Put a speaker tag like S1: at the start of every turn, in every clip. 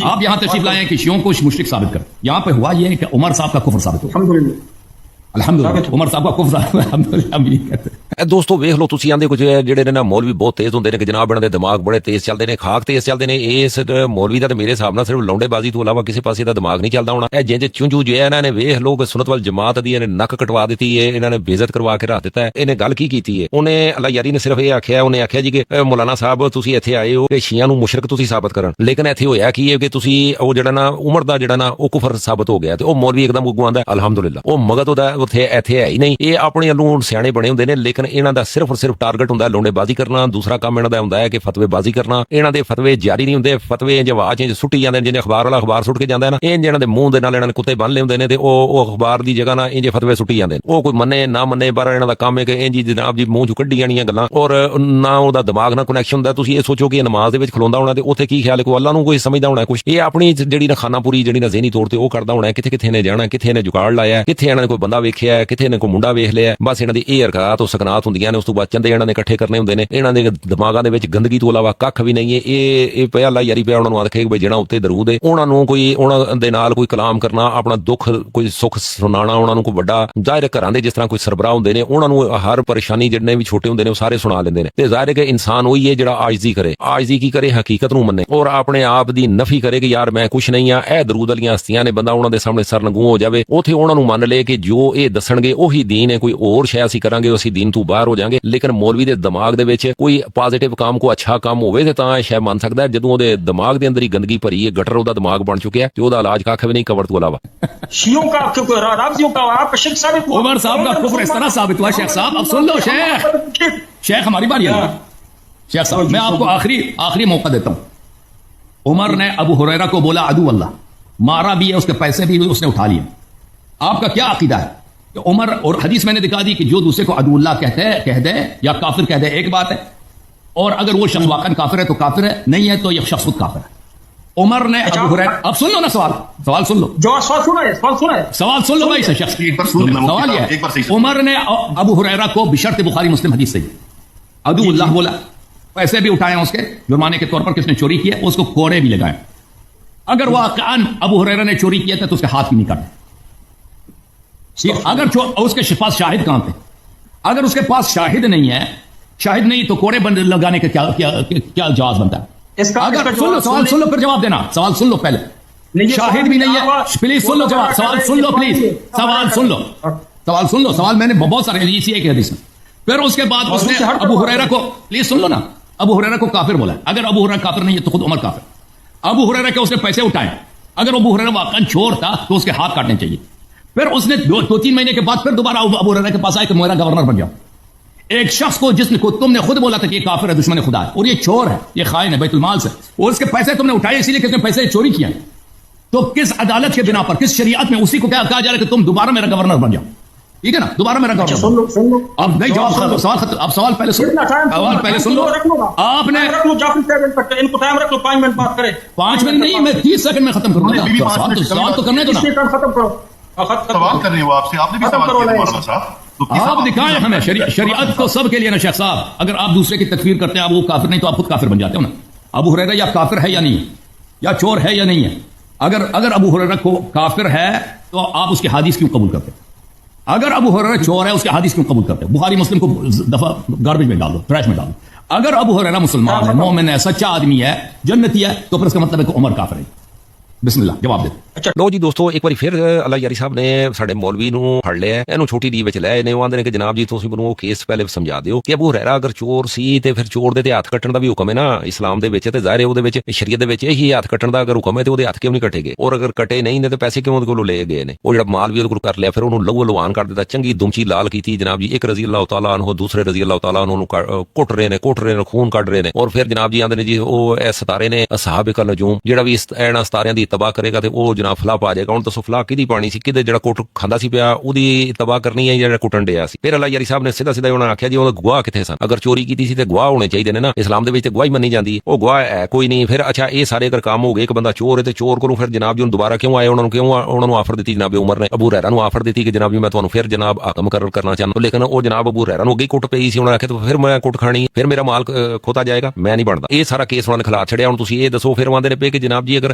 S1: آپ یہاں تشریف لائے ہیں کہ شیعوں کو مشرک ثابت کر. یہاں پہ ہوا یہ ہے کہ عمر صاحب کا کفر ثابت ہوا. الحمدللہ عمر صاحب کا کفر الحمدللہ ہم یہ کہتے ہیں.
S2: دوستو ویخ لو تسی آندے کچھ جڑے نے نا مولوی بہت تیز ہوندے نے کہ جناب انہاں دے دماغ بڑے تیز چلدے نے خاک تیز چلدے نے. اس مولوی دا تے میرے حساب نال صرف لونڈے بازی تو علاوہ کسی پاسے دا دماغ نہیں چلدا ہونا. اے جنج چونجو جو ہے انہاں نے ویخ لو کہ سنت وال جماعت دی نے نک کٹوا دتی ہے, انہاں نے بے عزت کروا کے رکھ دتا ہے. انہیں گل کی کیتی ہے انہیں اللہ یاری نے صرف یہ آکھیا, انہیں آکھیا جی کہ مولانا صاحب تسی ایتھے آئے ہو کہ شیعہ نو مشرک تسی ثابت کرن, لیکن ایتھے ہویا کی ہے کہ تسی او جڑا نا عمر دا جڑا نا او کفر ثابت ہو گیا تے او مولوی ایک دم اگوں آندا الحمدللہ او مگد ہوتا اوتھے ایتھے ہے ہی نہیں. یہ اپنے والوں سیانے بنے ہوندے نے, لیکن انہاں دا صرف اور صرف ٹارگٹ ہوندا ہے لونڈے بازی کرنا. دوسرا کام انہاں دا ہوندا ہے کہ فتوی بازی کرنا. انہاں دے فتوی جاری نہیں ہوندے, فتوی جواز سٹی جاندے نے, جنے اخبار والا اخبار سٹ کے جاندا ہے نا, انج انہاں دے منہ دے نال انہاں نے کتے بن لے ہوندے نے تے او اخبار دی جگہ نا انج فتوی سٹی جاندے. او کوئی مننے نہ مننے بار انہاں دا کام ہے کہ انج جناب جی منہ چوں کڈی جانیاں گلاں اور نہ او دا دماغ نہ کنیکشن ہوندا. تسی یہ سوچو کہ نماز دے وچ کھلوندا ہونا تے اوتھے کی خیال ہے کوئی اللہ نوں کوئی سمجھدا ہونا کچھ. یہ اپنی جڑی نا خانہ پوری جڑی نا ذہنی طور تے او کردا ہونا کتے کتے نے جانا, کتے نے جگاڑ لایا, کتے انہاں نے کوئی بندہ ویکھیا ہے, کتے نے کوئی منڈا ویکھ لیا. بس انہاں دی اے حرکات او سکنات ہوندیاں نے. اس تو بعد چندے انہاں نے اکٹھے کرنے ہوندے نے. انہاں دے دماغاں دے وچ گندگی تو علاوہ ککھ بھی نہیں ہے. اے پیا اللہ یاری پیا انہاں نوں آکھے کہ جڑا اوتے درود ہے انہاں نوں کوئی انہاں دے نال کوئی کلام کرنا, اپنا دکھ کوئی سکھ سنانا انہاں نوں کوئی بڑا ظاہر گھراں دے جس طرح کوئی سربراہ ہوندے نے انہاں نوں ہر پریشانی جڑنے بھی چھوٹے ہوندے نے وہ سارے سنا لیندے نے. تے ظاہر ہے کہ انسان وہی ہے جڑا عاجزی کرے. عاجزی کی کرے, حقیقت نوں مننے اور اپنے آپ دی نفی کرے کہ یار میں کچھ نہیں ہاں. اے درود والیاں ہستیاں نے, بندہ انہاں دے سامنے سرنگوں ہو جاوے, اوتھے انہاں نوں من لے کہ جو اے دسن گے وہی دین ہے, کوئی اور شے اسی کران گے اسی دین تو باہر ہو جائیں گے. لیکن مولوی دے دماغ دے وچ کوئی پازیٹیو کام کو اچھا کام ہوے تے تاں شے مان سکدا ہے. جدوں دے دماغ دے اندر ہی گندگی بھری ہے, گٹر دا دماغ بن چکیا ہے تے او دا علاج ککھ بھی نہیں کور تو علاوہ.
S3: شیعوں کا رافضیوں کا آپ کا شرک ثابت ہوا.
S1: عمر صاحب کا کفر اس طرح ثابت ہوا. شیخ صاحب اب سن لو, شیخ ہماری باری ہے. شیخ صاحب میں آپ کو آخری موقع دیتا ہوں. عمر نے ابو ہریرہ کو بولا عدو اللہ, مارا بھی ہے, اس کے پیسے بھی اس نے اٹھا لیے. آپ کا کیا عقیدہ ہے کہ عمر, اور حدیث میں نے دکھا دی کہ جو دوسرے کو عدو اللہ کہہ دے یا کافر کہہ دے ایک بات ہے, اور اگر وہ شخص واقعا کافر ہے تو کافر ہے, نہیں ہے تو یہ شخص خود کافر ہے. عمر نے ابو ہریرہ, اب سن لو نا سوال سن لو, سوال سن لو بھائی سے شخص. سوال یہ ہے عمر نے ابو ہریرہ کو بشرط بخاری مسلم حدیث سے عدو اللہ بولا, پیسے بھی اٹھائے اس کے جرمانے کے طور پر, کس نے چوری کیا اس کو کوڑے بھی لگائے. اگر واقعا ابو ہریرہ نے چوری کیا تھا تو اس کے ہاتھ بھی نہیں کاٹے. اگر اس کے پاس شاہد کہاں تھے, اگر اس کے پاس شاہد نہیں ہے, شاہد نہیں تو کوڑے بند لگانے کا کیا جواز بنتا ہے؟ اگر سن لو سوال سن لو پھر جواب دینا. سوال سن لو پہلے, شاہد بھی نہیں ہے, پلیز سن لو جواب. سوال سن لو پلیز, سوال سن لو, سوال سن لو. سوال میں نے بہت سارے اسی ایک حدیث میں. پھر اس کے بعد اس نے ابو ہریرہ کو, پلیز سن لو نا, ابو ہریرہ کو کافر بولا. اگر ابو ہریرہ کافر نہیں ہے تو خود عمر کافر. ابو ہریرہ کے اس نے پیسے اٹھائے, اگر ابو ہریرہ واقعا چور تھا تو اس کے ہاتھ کاٹنے چاہیے. پھر اس نے دو تین مہینے کے بعد پھر دوبارہ ابو ہریرہ کے پاس آئے کہ میرا گورنر بن جاؤ. ایک شخص کو جس کو تم نے خود بولا تھا کہ یہ کافر ہے, دشمن خدا ہے, اور یہ چور ہے, یہ خائن ہے بیت المال سے, اور اس کے پیسے تم نے اٹھائے اسی لیے کہ اس نے پیسے چوری کیا, تو کس عدالت کے بنا پر, کس شریعت میں اسی کو کیا کہا جا رہا ہے کہ تم دوبارہ میرا گورنر بن جاؤ؟ ٹھیک ہے نا, دوبارہ میرا گورنر. اب نہیں جواب, سوال ختم. اب سوال پہلے سن لو, سوال پہلے سن لو. آپ نے
S3: ان کو ٹائم رکھ لو, 5 منٹ بات کرے.
S1: 5 منٹ نہیں, میں 30 سیکنڈ میں ختم کروں گا. سوال تو کرنے دو نا.
S3: ختم کرو,
S4: سوال کر رہے ہو آپ سے, آپ نے بھی سوال کیا مولانا صاحب.
S1: آپ دکھائیں ہمیں شریعت تو سب کے لیے نا شیخ صاحب. اگر آپ دوسرے کی تکفیر کرتے ہیں, آپ وہ کافر نہیں تو آپ خود کافر بن جاتے ہو نا. ابو ہریرہ یا کافر ہے یا نہیں ہے, یا چور ہے یا نہیں ہے. اگر ابو ہریرہ کو کافر ہے تو آپ اس کی حدیث کیوں قبول کرتے ہیں؟ اگر ابو ہریرہ چور ہے اس کی حدیث کیوں قبول کرتے ہیں؟ بخاری مسلم کو دفعہ گاربیج میں ڈال دو, ٹریش میں ڈال دو. اگر ابو ہریرہ مسلمان ہے, مومن ہے, سچا آدمی ہے, جنتی ہے, تو پھر اس کا مطلب ہے کہ عمر کافر ہے. بسم اللہ جواب دے.
S2: لو جی دوستو, ایک بار پھر اللہ یاری صاحب نے ساڈے مولوی نو پھڑ لیا, اینو چھوٹی ڈی وچ لے نے. وہ آندے نے کہ جناب جی تسی منوں کیس پہلے سمجھا دیو کہ ابو ہریرہ اگر چور سی تے پھر چور دے تے ہاتھ کٹن دا بھی حکم ہے نا اسلام دے وچ, تے ظاہر ہے او دے وچ شریعت دے وچ یہی ہاتھ کٹن دا اگر حکم ہے تے او دے ہاتھ کیوں نہیں کٹے گئے, اور اگر کٹے نہیں نے تے پیسے کیوں اودے کولوں لے گئے نے؟ او جڑا مال بھی اودے کول کر لیا, پھر اونوں لہو لوان کر دتا, چنگی دمچی لال کیتی جناب جی. ایک رضی اللہ تعالی عنہ, دوسرے رضی اللہ تعالی عنہ نوں کٹ رہے نے, خون کڈ رہے نے. اور پھر جناب جی آندے نے جی او اے ستارے نے اصحاب کا نجوم, جڑا بھی اینا ستاریاں دی ਤਬਾਹ ਕਰੇਗਾ ਤੇ ਉਹ ਜਨਾਬ ਫਲਾਹ ਪਾ ਜਾਏਗਾ। ਹੁਣ ਦੱਸੋ ਫਲਾਹ ਕਿਹਦੀ ਪਾਣੀ ਸੀ, ਕਿਹਦੇ ਜਿਹੜਾ ਕੁੱਟ ਖਾਂਦਾ ਸੀ ਪਿਆ ਉਹਦੀ ਤਬਾਹ ਕਰਨੀ ਹੈ ਜਿਹੜਾ ਕੁੱਟਣ ਡਿਆ ਸੀ। ਫਿਰ ਅੱਲਾ ਯਾਰੀ ਸਾਹਿਬ ਨੇ ਸਿੱਧਾ ਉਹਨਾਂ ਨੇ ਆਖਿਆ ਜੀ ਉਹਦਾ ਗਵਾਹ ਕਿੱਥੇ ਸਨ, ਅਗਰ ਚੋਰੀ ਕੀਤੀ ਸੀ ਤੇ ਗਵਾਹ ਹੋਣੇ ਚਾਹੀਦੇ ਨੇ ਨਾ, ਇਸਲਾਮ ਦੇ ਵਿੱਚ ਤੇ ਗਵਾਹੀ ਮੰਨੀ ਜਾਂਦੀ ਹੈ, ਉਹ ਗਵਾਹ ਹੈ ਕੋਈ ਨਹੀਂ। ਫਿਰ ਅੱਛਾ ਇਹ ਸਾਰੇ ਅਗਰ ਕੰਮ ਹੋ ਗਏ, ਇੱਕ ਬੰਦਾ ਚੋਰ ਹੈ ਤੇ ਚੋਰ ਕੋਲੋਂ ਫਿਰ ਜਨਾਬ ਜੀ ਹੁਣ ਦੁਬਾਰਾ ਕਿਉਂ ਆਏ, ਉਹਨਾਂ ਨੂੰ ਆਫਰ ਦਿੱਤੀ ਜਨਾਬ ਉਮਰ ਨੇ ਅਬੂ ਹੁਰੈਰਾ ਨੂੰ ਆਫਰ ਦਿੱਤੀ ਕਿ ਜਨਾਬ ਜੀ ਮੈਂ ਤੁਹਾਨੂੰ ਫਿਰ ਜਨਾਬ ਹਾਕਮ ਮੁਕਰਰ ਕਰਨਾ ਚਾਹੁੰਦਾ, ਲੇਕਿਨ ਉਹ ਜਨਾਬ ਅਬੂ ਹੁਰੈਰਾ ਨੂੰ ਅੱਗੇ ਕੁੱਟ ਪਈ ਸੀ, ਉਹਨਾਂ ਨੇ ਆਖਿਆ ਫਿਰ ਮੈਂ ਕੁੱਟ ਖਾਣੀ, ਫਿਰ ਮੇਰਾ ਮਾਲ ਖੋਤਾ ਜਾਏਗਾ, ਮੈਂ ਨਹੀਂ ਬਣਦਾ। ਇਹ ਸਾਰਾ ਕੇਸ ਉਹਨਾਂ ਨੇ ਖਿਲਾ ਛੜਿਆ। ਹੁਣ ਤੁਸੀਂ ਇਹ ਦੱਸੋ, ਫਿਰ ਆਂਦੇ ਨੇ ਪਏ ਕਿ ਜਨਾਬ ਜੀ ਅਗਰ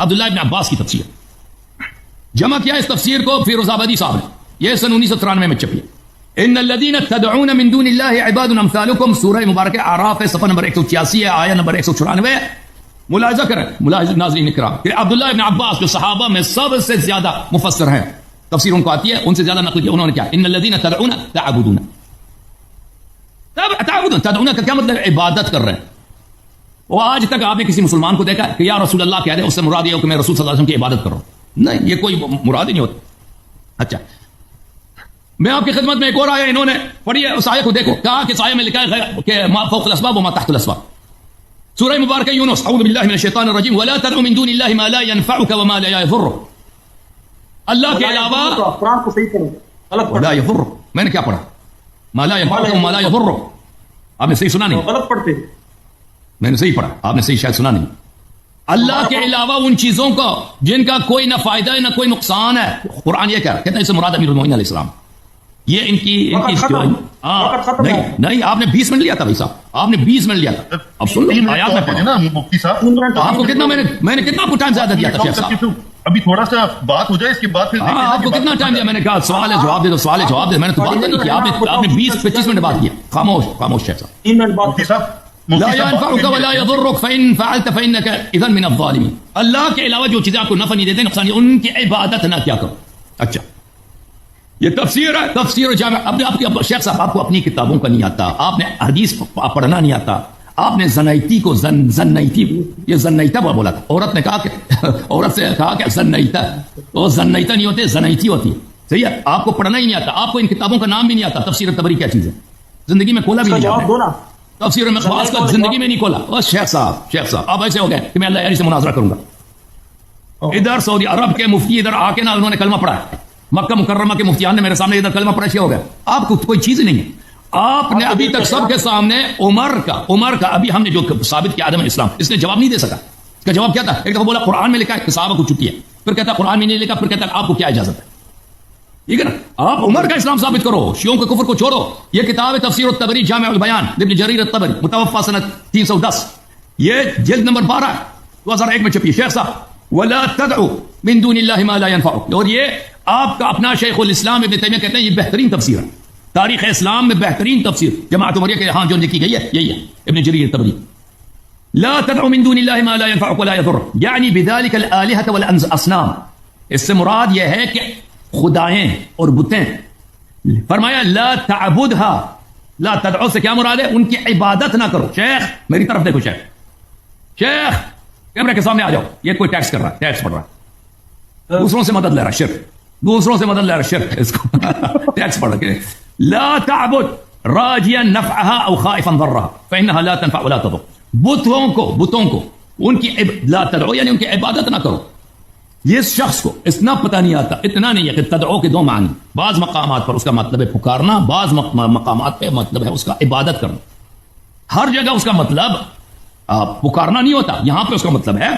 S1: عبداللہ ابن عباس کی تفسیر جمع کیا اس تفسیر کو فیروز آبادی صاحب نے, یہ سن 1993 میں چھپی. ان الذين تدعون من دون الله عباد امثالكم, سورہ مبارکہ اعراف صفحہ نمبر 186 ہے, آیہ نمبر 194. ملاحظہ کریں ناظرین اکرام کہ عبداللہ ابن عباس جو صحابہ میں سب سے زیادہ مفسر ہیں, تفسیر ان کو آتی ہے, ان سے زیادہ نقل کیا انہوں نے کیا, ان الذين تدعون تعبدون. تدعون کا کیا مطلب ہے؟ عبادت کر رہے ہیں. وہ آج تک آپ نے کسی مسلمان کو دیکھا کہ یا رسول اللہ کہہ دے, اس سے مراد یہ ہو کہ میں رسول صلی اللہ علیہ وسلم کی عبادت کر رہا ہوں؟ نہیں, یہ کوئی مراد ہی نہیں ہوتا. اچھا, میں آپ کی خدمت میں ایک اور آیا انہوں نے پڑھی ہے, اس آیے کو دیکھو, کہا کہ اس آیے میں لکھا ہے کہ ما فوق الاسباب وما تحت الاسباب. سورہ مبارکہ یونس, اعوذ باللہ من الشیطان الرجیم, ولا تدعوا من دون اللہ ما لا ينفعك وما لا يضرك. اللہ کے علاوہ
S3: قرآن کو صحیح کرو, غلط
S1: ولا يضرك, میں نے کیا پڑھا, ما لا ينفعك وما لا يضرك. آپ نے صحیح سنا نہیں,
S3: غلط پڑھتے,
S1: میں نے صحیح پڑھا, آپ نے صحیح شاید سنا نہیں. اللہ کے علاوہ ان چیزوں کو جن کا کوئی نہ فائدہ ہے نہ کوئی نقصان ہے, قرآن یہ کہہ رہا, کہتا ہے اس سے مراد امیر المومنین علیہ السلام. یہ ان کی نہیں, آپ نے 20 منٹ لیا تھا بھائی صاحب, آپ نے 20 منٹ لیا تھا. اب سن لو آیات میں پڑھا
S4: مفتی صاحب,
S1: آپ کو کتنا میں نے کتنا ٹائم زیادہ دیا تھا شیخ صاحب,
S4: ابھی تھوڑا سا بات ہو جائے اس کے بعد پھر
S1: آپ کو کتنا ٹائم دیا, میں نے کہا سوال ہے جواب دے دو, سوال ہے جواب دے, میں نے تو بات نہیں کی, آپ نے 20-25 منٹ بات کیا. خاموش خاموش شیخ صاحب.
S3: 3 منٹ بعد
S4: مفتی صاحب
S1: لا ينفعك ولا يضرك فإن فعلت فإنك إذا من الظالمين. اللہ کے علاوہ جو چیزیں آپ کو نفع نہیں دیتے, نقصان نہیں, ان کی عبادت نہ کیا کرو. اچھا, یہ تفسیر ہے, تفسیر جامع. اب آپ کے شیخ صاحب آپ کو اپنی کتابوں کا نہیں آتا, آپ نے حدیث پڑھنا نہیں آتا, آپ نے زنیتی کو زنیتی, یہ زنیتا بولا تھا, عورت نے کہا کہ عورت سے کہا کہ زنیتا, وہ زنیتا نہیں ہوتے, زنیتی ہوتی ہے. صحیح ہے, آپ کو پڑھنا ہی نہیں آتا, آپ کو ان کتابوں کا نام بھی نہیں آتا. تفسیر طبری کیا چیز ہے, زندگی میں کھولا بھی نہیں
S3: جواب دو نا.
S1: تفسیر میں خاص کر زندگی میں نہیں کھولا. بس شیخ صاحب آپ ایسے ہو گئے کہ میں اللہ علی سے مناظرہ کروں گا. ادھر سعودی عرب کے مفتی ادھر آ کے نا انہوں نے کلمہ پڑھا ہے, مکہ مکرمہ کے مفتیان نے میرے سامنے ادھر کلمہ پڑھا, ہو گیا. آپ کو کوئی چیز نہیں ہے. آپ نے ابھی تک سب کے سامنے عمر کا ابھی ہم نے جو ثابت کیا عدم اسلام, اس نے جواب نہیں دے سکا. اس کا جواب کیا تھا, ایک دفعہ بولا قرآن میں لکھا ہے کہ صحابہ کو چھٹی ہے, پھر کہتا قرآن میں نہیں لکھا, پھر کہتا آپ کو کیا اجازت ہے. ٹھیک ہے نا, آپ عمر کا اسلام ثابت کرو, شیعوں کے کفر کو چھوڑو. یہ کتاب ہے تفسیر الطبری جامع البیان ابن جریر الطبری, متوفى سنہ 310, یہ جلد نمبر 12 2001 میں چھپی. شیخ صاحب ولا تدعوا من دون اللہ ما لا ينفعك, اور یہ آپ کا اپنا شیخ الاسلام ابن تیمیہ کہتے ہیں یہ بہترین تفسیر ہے, تاریخ اسلام میں بہترین تفسیر جماعت عمریہ کے ہاں جو لکھی گئی ہے یہی ہے, ابن جریر الطبری. لا تدعوا من دون اللہ ما لا ينفعك ولا يضرك, یعنی بذلك الآلهة والاصنام, اس سے مراد یہ ہے کہ خدائیں اور بتیں. فرمایا لا تعبدها, لا تدعو سے کیا مراد ہے, ان کی عبادت نہ کرو. شیخ میری طرف دیکھو, شیخ کیمرے کے سامنے آ جاؤ. یہ کوئی ٹیکس کر رہا ہے, ٹیکس پڑ رہا ہے, دوسروں سے مدد لے رہا ہے, شرک, دوسروں سے مدد لے رہا ہے, شرک, اس کو ٹیکس پڑ رہا ہے. لا تعبد راجیا نفعها او خائفا ضرها فانها لا تنفع ولا تضر. بتوں کو ان کی لا تدعو یعنی ان کی عبادت نہ کرو. یہ شخص کو اتنا پتہ نہیں آتا, اتنا نہیں ہے کہ تدعو کے دو معنی, بعض مقامات پر اس کا مطلب ہے پکارنا, بعض مقامات پہ مطلب ہے اس کا عبادت کرنا. ہر جگہ اس کا مطلب پکارنا نہیں ہوتا, یہاں پہ اس کا مطلب ہے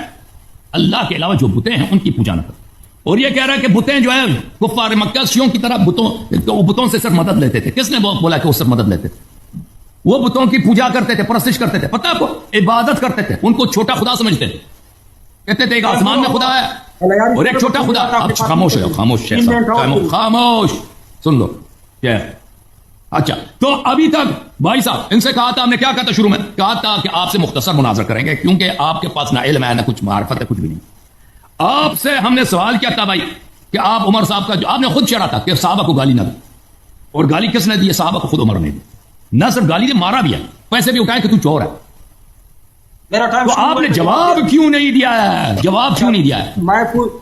S1: اللہ کے علاوہ جو بتیں ہیں ان کی پوجا نہ کرو. اور یہ کہہ رہا ہے کہ بتیں جو ہے کفار مکہ شیعوں کی طرح بتوں سے صرف مدد لیتے تھے. کس نے بولا کہ وہ صرف مدد لیتے تھے؟ وہ بتوں کی پوجا کرتے تھے, پرستش کرتے تھے, پتہ آپ کو, عبادت کرتے تھے, ان کو چھوٹا خدا سمجھتے تھے, کہتے تھے ایک آسمان میں خدا ہے اور ایک چھوٹا خدا. آپ خاموش ہے, خاموش سن لو. اچھا, تو ابھی تک بھائی صاحب ان سے کہا تھا, ہم نے کیا کہا تھا شروع میں, کہا تھا کہ آپ سے مختصر مناظر کریں گے کیونکہ آپ کے پاس نہ علم ہے نہ کچھ معرفت ہے, کچھ بھی نہیں. آپ سے ہم نے سوال کیا تھا بھائی کہ آپ عمر صاحب کا جو آپ نے خود چڑھا تھا کہ صحابہ کو گالی نہ دی, اور گالی کس نے دی؟ صحابہ کو خود عمر نے دی. نہ صرف گالی نے مارا بھی ہے, پیسے بھی اٹھائے کہ تو چور ہے. تو آپ نے جواب کیوں نہیں دیا ہے, جواب کیوں نہیں دیا ہے؟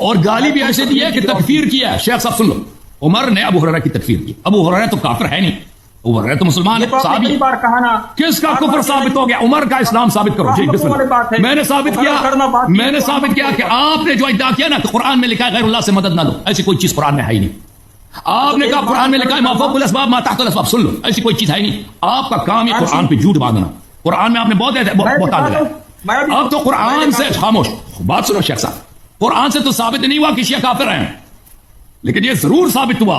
S1: اور گالی بھی ایسے دی ہے کہ تکفیر کیا ہے. شیخ صاحب سن لو, عمر نے ابو ہریرہ کی تکفیر کی. ابو ہریرہ تو کافر ہے نہیں, ابو ہریرہ تو مسلمان ہے, صحابی. کس کا کفر ثابت ہو گیا؟ عمر کا اسلام ثابت کرو. جی بسم اللہ. میں نے ثابت کیا کہ آپ نے جو ادعا کیا نا کہ قرآن میں لکھا ہے غیر اللہ سے مدد نہ لو, ایسی کوئی چیز قرآن میں ہے ہی نہیں. آپ نے کہا قرآن میں لکھا ہے ما فوق الاسباب ما تحت الاسباب. سن لو, ایسی کوئی چیز ہے نہیں. آپ کا کام ہے قرآن پہ جھوٹ باندھنا. قرآن میں آپ نے بہت ہے. اب تو قرآن سے خاموش, بات سنو شیخ صاحب, قرآن سے تو ثابت نہیں ہوا کہ شیعہ کافر ہیں, لیکن یہ ضرور ثابت ہوا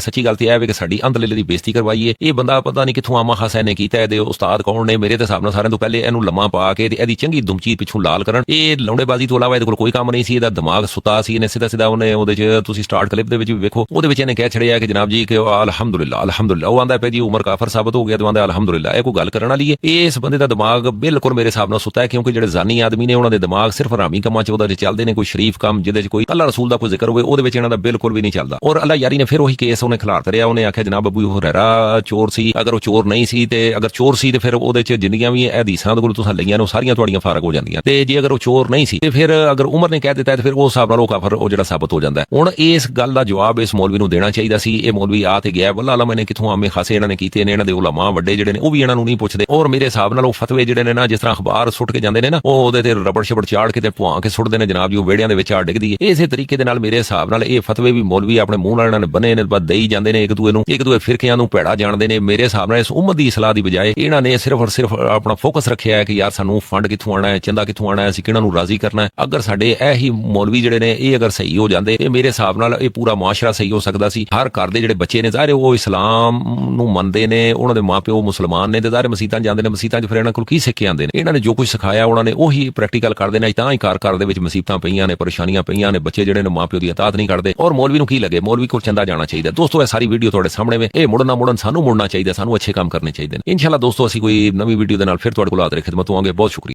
S2: ਸੱਚੀ ਗੱਲ ਤੇ ਇਹ ਹੈ ਕਿ ਸਾਡੀ ਅੰਦਰਲੇ ਦੀ ਬੇਇੱਜ਼ਤੀ ਕਰਵਾਈ ਹੈ। ਇਹ ਬੰਦਾ ਪਤਾ ਨਹੀਂ ਕਿੱਥੋਂ ਆਮਾ ਖਾਸਾ ਨੇ ਕੀਤਾ, ਇਹਦੇ ਉਸਤਾਦ ਕੌਣ ਨੇ? ਮੇਰੇ ਤੇ ਹਿਸਾਬ ਨਾਲ ਸਾਰਿਆਂ ਤੋਂ ਪਹਿਲੇ ਇਹਨੂੰ ਲੰਮਾ ਪਾ ਕੇ ਤੇ ਇਹਦੀ ਚੰਗੀ ਦੁਮਚੀ ਪਿੱਛੋਂ ਲਾਲ ਕਰਨ। ਇਹ ਲੌਂਡੇਬਾਜ਼ੀ ਤੋਂ ਇਲਾਵਾ ਇਹਦੇ ਕੋਲ ਕੋਈ ਕੰਮ ਨਹੀਂ ਸੀ। ਇਹਦਾ ਦਿਮਾਗ ਸੁੱਤਾ ਸੀ। ਇਹਨੇ ਸਿੱਧਾ ਉਹਨੇ ਉਹਦੇ 'ਚ ਤੁਸੀਂ ਸਟਾਰਟ ਕਲਿੱਪ ਦੇ ਵਿੱਚ ਵੀ ਵੇਖੋ, ਉਹਦੇ ਵਿੱਚ ਇਹਨੇ ਕਹਿ ਛੜਿਆ ਕਿ ਜਨਾਬ ਜੀ ਕਿ ਅਲਹਮਦੁਲਿਲਾ ਅਲਹਮਦੁਲਿਲਾ। ਉਹ ਆਂਦਾ ਪਿਆ ਜੀ ਉਮਰ ਕਾਫਰ ਸਾਬਤ ਹੋ ਗਿਆ ਤੇ ਆਂਦਾ ਅਲਹਮਦੁਲਿਲਾ। ਇਹ ਕੋਈ ਗੱਲ ਕਰਨ ਵਾਲੀ ਹੈ? ਇਸ ਬੰਦੇ ਦਾ ਦਿਮਾਗ ਬਿਲਕੁਲ ਮੇਰੇ ਹਿਸਾਬ ਨਾਲ ਸੁੱਤਾ ਹੈ, ਕਿਉਂਕਿ ਜਿਹੜੇ ਜ਼ਾਨੀ ਆਦਮੀ ਨੇ ਉਹਨਾਂ ਦੇ ਦਿਮਾਗ ਸਿਰਫ ਹਰਾਮੀ ਕੰਮਾਂ 'ਚ ਉਹਦੇ 'ਚ ਚੱਲਦੇ ਨੇ। ਕੋਈ ਸ਼ਰੀਫ ਕੰਮ ਜਿਹਦੇ 'ਚ ਕੋਈ ਅੱਲਾਹ ਰਸੂਲ ਦਾ ਕੋਈ ਜ਼ਿਕਰ ਹੋਵੇ ਉਹਦੇ ਵਿੱਚ ਇਹਨਾਂ ਦਾ ਬਿਲਕੁਲ ਵੀ ਨਹੀਂ ਚੱਲਦਾ। ਔਰ ਅੱਲਾਹ ਯਾਰੀ ਨੇ ਫਿਰ ਉਹੀ ਕੇਸ ਉਹਨੇ ਖਿਲਾਰਤ ਰਿਹਾ। ਉਹਨੇ ਆਖਿਆ ਜਨਾਬ ਅਬੂ ਹੁਰੈਰਾ ਚੋਰ ਸੀ। ਅਗਰ ਉਹ ਚੋਰ ਨਹੀਂ ਸੀ ਤੇ ਅਗਰ ਚੋਰ ਸੀ ਤੇ ਫਿਰ ਉਹਦੇ 'ਚ ਜਿੰਨੀਆਂ ਵੀ ਹਦੀਸਾਂ ਦੇ ਕੋਲ ਤੁਸੀਂ ਲਈਆਂ ਨੇ ਉਹ ਸਾਰੀਆਂ ਤੁਹਾਡੀਆਂ ਫਾਰਗ ਹੋ ਜਾਂਦੀਆਂ, ਤੇ ਜੇ ਅਗਰ ਉਹ ਚੋਰ ਨਹੀਂ ਸੀ ਤੇ ਫਿਰ ਅਗਰ ਉਮਰ ਨੇ ਕਹਿ ਦਿੱਤਾ ਤੇ ਫਿਰ ਉਸ ਹਿਸਾਬ ਨਾਲ ਉਹ ਕਾਫਰ ਉਹ ਜਿਹੜਾ ਸਾਬਤ ਹੋ ਜਾਂਦਾ। ਹੁਣ ਇਸ ਗੱਲ ਦਾ ਜਵਾਬ ਇਸ ਮੌਲਵੀ ਨੂੰ ਦੇਣਾ ਚਾਹੀਦਾ ਸੀ। ਇਹ ਮੌਲਵੀ ਆ ਤੇ ਗਿਆ ਵੱਲਾ ਅਲਮ ਨੇ ਕਿੱਥੋਂ ਆਮੇ ਖਾਸੇ ਇਹਨਾਂ ਨੇ ਕੀਤੇ ਨੇ। ਇਹਨਾਂ ਦੇ ਉਲਮਾ ਵੱਡੇ ਜਿਹੜੇ ਨੇ ਉਹ ਵੀ ਇਹਨਾਂ ਨੂੰ ਨਹੀਂ ਪੁੱਛਦੇ। ਔਰ ਮੇਰੇ ਹਿਸਾਬ ਨਾਲ ਉਹ ਫਤਵੇ ਜਿਹੜੇ ਨੇ ਨਾ, ਜਿਸ ਤਰ੍ਹਾਂ ਅਖਬਾਰ ਸੁੱਟ ਕੇ ਜਾਂਦੇ ਨੇ ਨਾ, ਉਹ ਉਹਦੇ ਤੇ ਰਬੜ ਛਬੜ ਚਾੜ ਕੇ ਤੇ ਪੁਆ ਕੇ ਸੁੱਟਦੇ ਨੇ ਜਨਾਬ ਜੀ, ਉਹ ਵਿਹੜਿਆਂ ਦੇ ਵਿੱਚ ਆ ਡਿੱਗਦੀ ਹੈ। ਇਸੇ ਤਰੀਕੇ ਦੇ ਨਾਲ ਮੇਰੇ ਹਿਸਾਬ ਨਾਲ ਇਹ ਫਤਵੇ ਵੀ ਮੌਲਵੀ ਆਪਣੇ ਮੂੰਹ ਨਾਲ ਇਹਨਾਂ ਨੇ ਬਣੇ ਨੇ, ਬਸ ਦੇਈ ਜਾਂਦੇ ਨੇ ਇੱਕ ਦੂਏ ਫਿਰਕਿਆਂ ਨੂੰ ਭੈੜਾ ਜਾਣਦੇ ਨੇ। ਮੇਰੇ ਹਿਸਾਬ ਨਾਲ ਇਸ ਉਮਤ ਦੀ ਇਸਲਾਹ ਦੀ ਬਜਾਏ ਇਹਨਾਂ ਨੇ ਸਿਰਫ ਔਰ ਸਿਰਫ ਆਪਣਾ ਫੋਕਸ ਰੱਖਿਆ ਹੈ ਕਿ ਯਾਰ ਸਾਨੂੰ ਫੰਡ ਕਿੱਥੋਂ ਆਣਾ ਹੈ, ਚੰਦਾ ਕਿੱਥੋਂ ਆਣਾ ਹੈ, ਅਸੀਂ ਕਿਹਨਾਂ ਨੂੰ ਰਾਜ਼ੀ ਕਰਨਾ ਹੈ। ਅਗਰ ਸਾਡੇ ਇਹ ਹੀ ਮੌਲਵੀ ਜਿਹੜੇ ਨੇ ਇਹ ਅਗਰ ਸਹੀ ਹੋ ਜਾਂਦੇ ਤੇ ਮੇਰੇ ਹਿਸਾਬ ਨਾਲ ਇਹ ਪੂਰਾ ਮੁਆਸ਼ਰਾ ਸਹੀ ਹੋ ਸਕਦਾ ਸੀ। ਹਰ ਘਰ ਦੇ ਜਿਹੜੇ ਬੱਚੇ ਨੇ ਜ਼ਾਹਿਰ ਉਹ ਇਸਲਾਮ ਨੂੰ ਮੰਨਦੇ ਨੇ, ਉਹਨਾਂ ਦੇ ਮਾਪਿਓ ਮੁਸਲਮਾਨ ਨੇ ਤੇ ਜ਼ਾਹਿਰ ਮਸੀਤਾਂ ਜਾਂਦੇ ਨੇ। ਮਸੀਤਾਂ 'ਚ ਫਿਰ ਇਹਨਾਂ ਕੋਲ ਕੀ ਸਿੱਖ ਕੇ ਆਉਂਦੇ ਨੇ? ਇਹਨਾਂ ਨੇ ਜੋ ਕੁਝ ਸਿਖਾਇਆ ਉਹਨਾਂ ਨੇ ਉਹੀ ਪ੍ਰੈਕਟੀਕਲ ਕਰਦੇ ਨੇ। ਤਾਂ ਹੀ ਘਰ ਦੇ ਵਿੱਚ ਮੁਸੀਬਤਾਂ ਪਈਆਂ ਨੇ, ਪਰੇਸ਼ਾਨੀਆਂ ਪਈਆਂ ਨੇ। ਬੱਚੇ ਜਿਹੜੇ ਨੇ ਮਾਪਿਓ ਦੀ ਇਤਾਅਤ ਨਹੀਂ ਕਰਦੇ। ਔਰ ਮੌਲਵੀ ਨੂੰ ਕੀ ਲੱਗੇ? ਮੌਲਵੀ ਕੋਲ ਚੰਦਾ ਜਾਣਾ ਚਾਹੀਦਾ। ਦੋਸਤੋ ਇਹ ਸਾਰੀ ਵੀਡੀਓ ਤੁਹਾਡੇ ਸਾਹਮਣੇ ਵੇ। ਇਹ ਮੁੜਨ ਸਾਨੂੰ ਮੁੜਨਾ ਚਾਹੀਦਾ। ਸਾਨੂੰ ਅੱਛੇ ਕੰਮ ਕਰਨੇ ਚਾਹੀਦੇ ਨੇ। ਇਨਸ਼ਾਅੱਲਾ ਦੋਸਤੋ ਅਸੀਂ ਕੋਈ ਨਵੀਂ ਵੀਡੀਓ ਦੇ ਨਾਲ ਫਿਰ ਤੁਹਾਡੇ ਕੋਲ ਹਾਜ਼ਰ ਖਿਦਮਤ ਹੋਵਾਂਗੇ। ਬਹੁਤ ਸ਼ੁਕਰੀਆ।